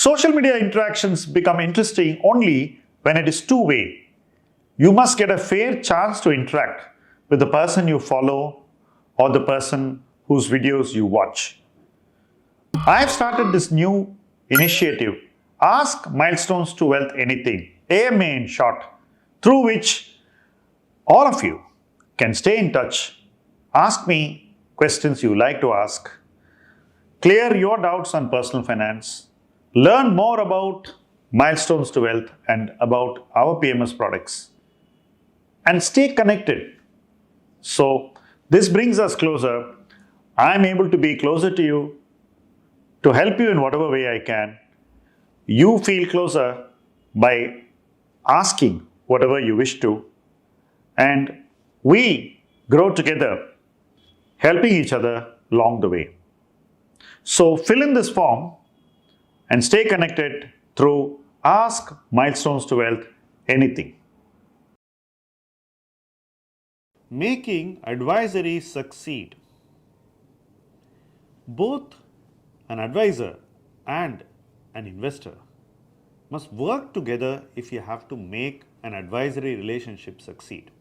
Social media interactions become interesting only when it is two-way. You must get a fair chance to interact with the person you follow or the person whose videos you watch. I have started this new initiative, Ask Milestones to Wealth Anything, AMA in short, through which all of you can stay in touch, ask me questions you like to ask, clear your doubts on personal finance, learn more about Milestones to Wealth and about our PMS products, and stay connected. So, this brings us closer. I'm able to be closer to you, to help you in whatever way I can. You feel closer by asking whatever you wish to, and we grow together, helping each other along the way. So fill in this form and stay connected through Ask Milestones to Wealth Anything. Making advisory succeed. Both an advisor and an investor must work together if you have to make an advisory relationship succeed.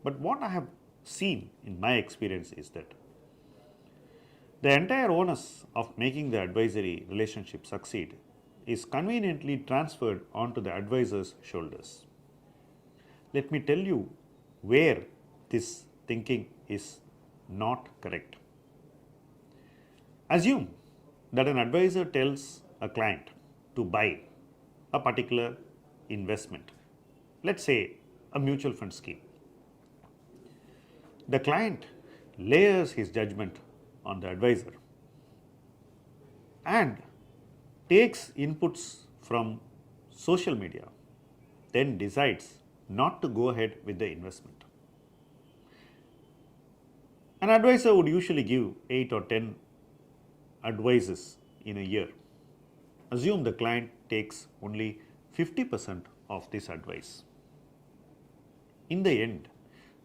But what I have seen in my experience is that the entire onus of making the advisory relationship succeed is conveniently transferred onto the advisor's shoulders. Let me tell you where this thinking is not correct. Assume that an advisor tells a client to buy a particular investment, let's say a mutual fund scheme. The client layers his judgment on the advisor and takes inputs from social media, then decides not to go ahead with the investment. An advisor would usually give 8 or 10 advices in a year. Assume the client takes only 50% of this advice. In the end,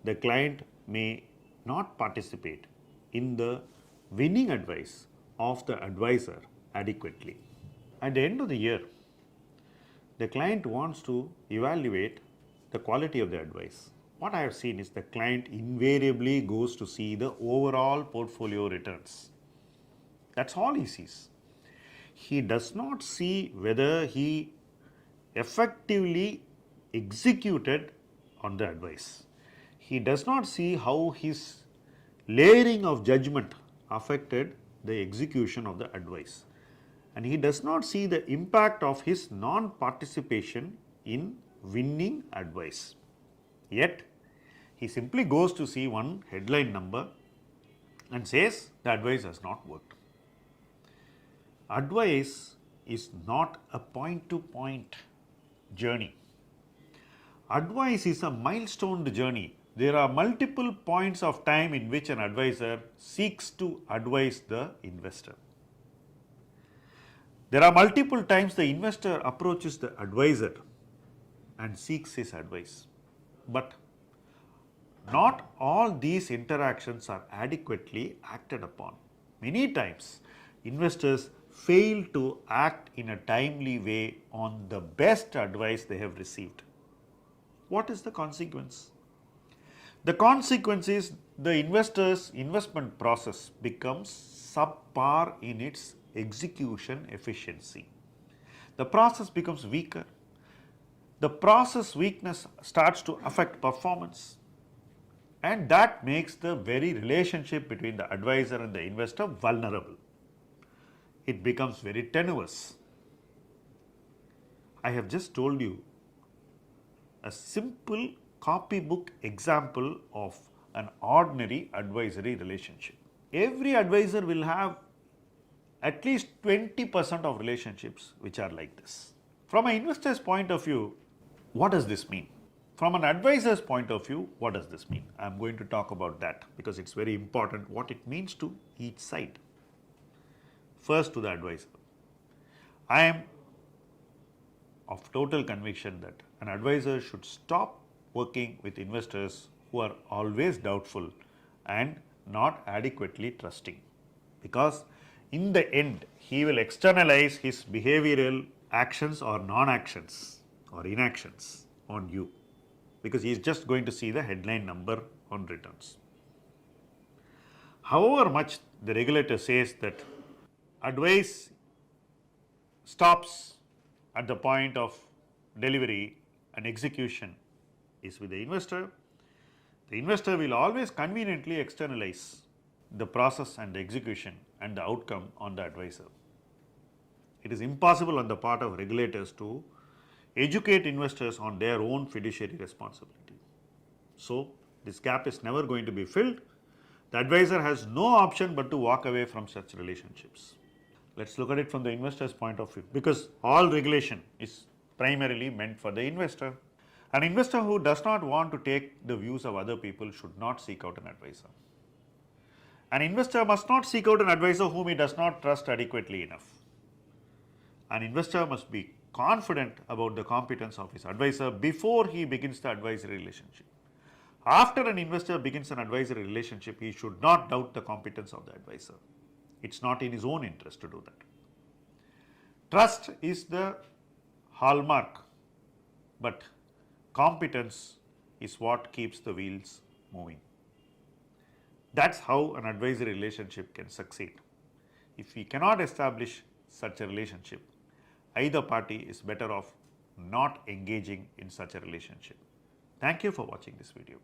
the client may not participate in the winning advice of the advisor adequately. At the end of the year, the client wants to evaluate the quality of the advice. What I have seen is the client invariably goes to see the overall portfolio returns. That's all he sees. He does not see whether he effectively executed on the advice. He does not see how his layering of judgment affected the execution of the advice. And he does not see the impact of his non-participation in winning advice. Yet, he simply goes to see one headline number and says the advice has not worked. Advice is not a point-to-point journey. Advice is a milestone journey. There are multiple points of time in which an advisor seeks to advise the investor. There are multiple times the investor approaches the advisor and seeks his advice. But not all these interactions are adequately acted upon. Many times, investors fail to act in a timely way on the best advice they have received. What is the consequence? The consequence is the investor's investment process becomes subpar in its execution efficiency. The process becomes weaker. The process weakness starts to affect performance, and that makes the very relationship between the advisor and the investor vulnerable. It becomes very tenuous. I have just told you a simple copybook example of an ordinary advisory relationship. Every advisor will have at least 20% of relationships which are like this. From an investor's point of view, what does this mean? From an advisor's point of view, what does this mean? I am going to talk about that because it's very important what it means to each side. First, to the advisor. I am of total conviction that an advisor should stop working with investors who are always doubtful and not adequately trusting, because in the end, he will externalize his behavioral actions or non-actions or inactions on you, because he is just going to see the headline number on returns. However much the regulator says that advice stops at the point of delivery and execution is with the investor will always conveniently externalize the process and the execution and the outcome on the advisor. It is impossible on the part of regulators to educate investors on their own fiduciary responsibility. So, this gap is never going to be filled. The advisor has no option but to walk away from such relationships. Let us look at it from the investor's point of view, because all regulation is primarily meant for the investor. An investor who does not want to take the views of other people should not seek out an advisor. An investor must not seek out an advisor whom he does not trust adequately enough. An investor must be confident about the competence of his advisor before he begins the advisory relationship. After an investor begins an advisory relationship, he should not doubt the competence of the advisor. It is not in his own interest to do that. Trust is the hallmark, but competence is what keeps the wheels moving. That is how an advisory relationship can succeed. If we cannot establish such a relationship, either party is better off not engaging in such a relationship. Thank you for watching this video.